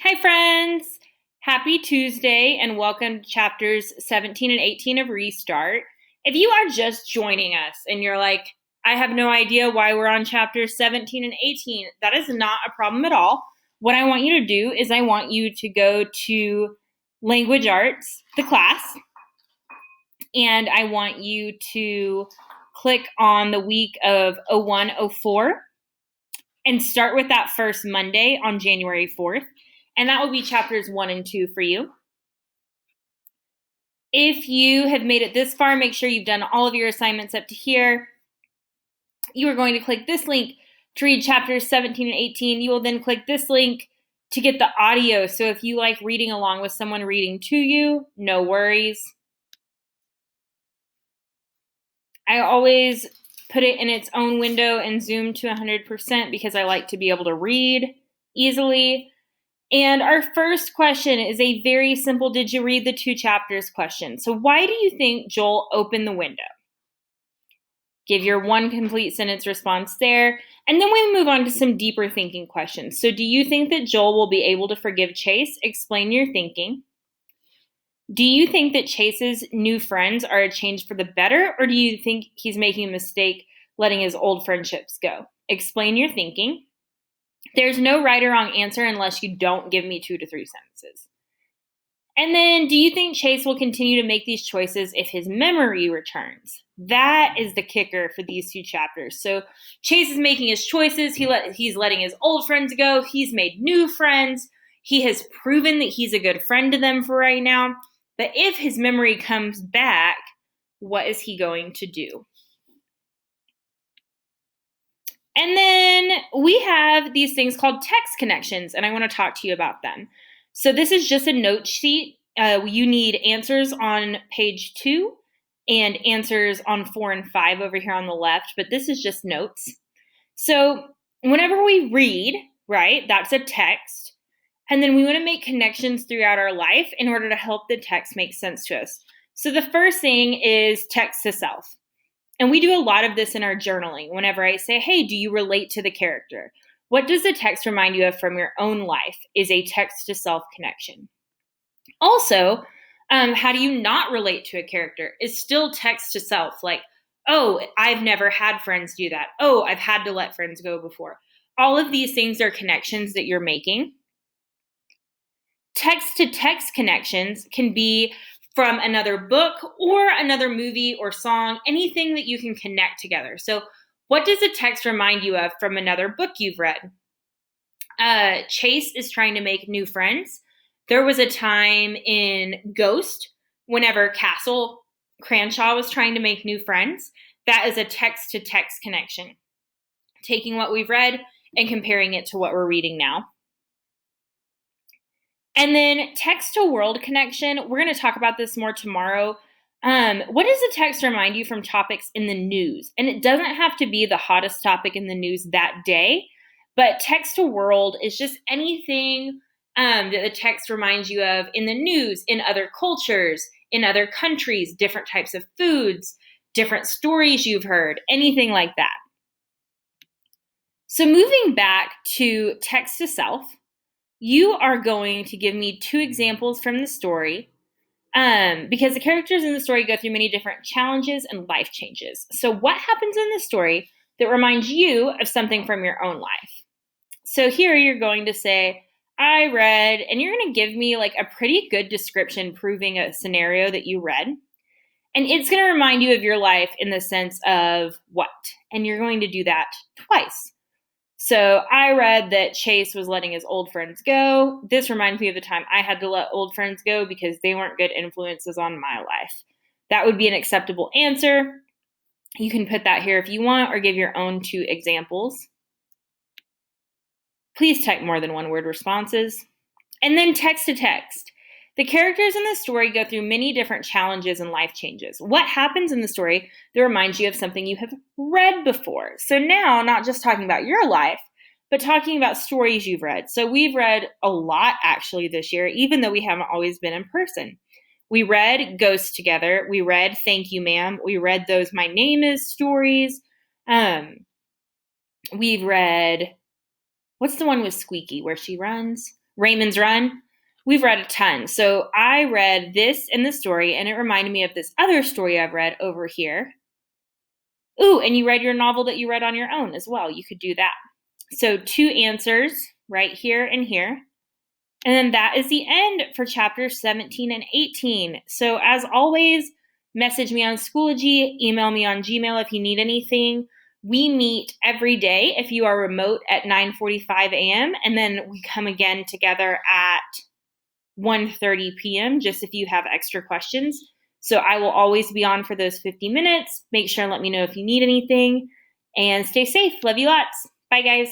Hi, friends. Happy Tuesday and welcome to chapters 17 and 18 of Restart. If you are just joining us and you're like, I have no idea why we're on chapters 17 and 18, that is not a problem at all. What I want you to do is I want you to go to Language Arts, the class, and I want you to click on the week of 0104 and start with that first Monday on January 4th. And that will be chapters 1 and 2 for you. If you have made it this far, make sure you've done all of your assignments up to here. You are going to click this link to read chapters 17 and 18. You will then click this link to get the audio. So if you like reading along with someone reading to you, no worries. I always put it in its own window and zoom to 100% because I like to be able to read easily. And our first question is a very simple, did you read the 2 chapters question. So why do you think Joel opened the window? Give your one complete sentence response there. And then we move on to some deeper thinking questions. So do you think that Joel will be able to forgive Chase? Explain your thinking. Do you think that Chase's new friends are a change for the better, or do you think he's making a mistake letting his old friendships go? Explain your thinking. There's no right or wrong answer unless you don't give me 2 to 3 sentences. And then, do you think Chase will continue to make these choices if his memory returns? That is the kicker for these 2 chapters. So Chase is making his choices. He's letting his old friends go. He's made new friends. He has proven that he's a good friend to them for right now. But if his memory comes back, what is he going to do? And then we have these things called text connections, and I want to talk to you about them. So this is just a note sheet. You need answers on page 2 and answers on 4 and 5 over here on the left, but this is just notes. So whenever we read, right, that's a text. And then we want to make connections throughout our life in order to help the text make sense to us. So the first thing is text to self. And we do a lot of this in our journaling. Whenever I say, hey, do you relate to the character? What does the text remind you of from your own life is a text to self connection. Also, how do you not relate to a character is still text to self. Like, oh, I've never had friends do that. Oh, I've had to let friends go before. All of these things are connections that you're making. Text to text connections can be from another book or another movie or song, anything that you can connect together. So what does a text remind you of from another book you've read? Chase is trying to make new friends. There was a time in Ghost, whenever Castle Cranshaw was trying to make new friends. That is a text to text connection. Taking what we've read and comparing it to what we're reading now. And then text to world connection, we're going to talk about this more tomorrow. What does the text remind you from topics in the news? And it doesn't have to be the hottest topic in the news that day, but text to world is just anything that the text reminds you of in the news, in other cultures, in other countries, different types of foods, different stories you've heard, anything like that. So moving back to text to self, you are going to give me 2 examples from the story because the characters in the story go through many different challenges and life changes. So what happens in the story that reminds you of something from your own life? So here you're going to say, I read, and you're going to give me like a pretty good description proving a scenario that you read. And it's going to remind you of your life in the sense of what? And you're going to do that twice. So I read that Chase was letting his old friends go. This reminds me of the time I had to let old friends go because they weren't good influences on my life. That would be an acceptable answer. You can put that here if you want or give your own 2 examples. Please type more than 1 word responses. And then text to text. The characters in the story go through many different challenges and life changes. What happens in the story that reminds you of something you have read before? So now, not just talking about your life, but talking about stories you've read. So we've read a lot actually this year, even though we haven't always been in person. We read Ghost together. We read Thank You, Ma'am. We read those My Name Is stories. We've read, what's the one with Squeaky where she runs? Raymond's Run. We've read a ton. So I read this in the story, and it reminded me of this other story I've read over here. Ooh, and you read your novel that you read on your own as well. You could do that. So 2 answers right here and here. And then that is the end for chapters 17 and 18. So as always, message me on Schoology, email me on Gmail if you need anything. We meet every day if you are remote at 9:45 a.m. and then we come again together at 1:30 p.m. just if you have extra questions. So I will always be on for those 50 minutes. Make sure and let me know if you need anything and stay safe. Love you lots. Bye guys.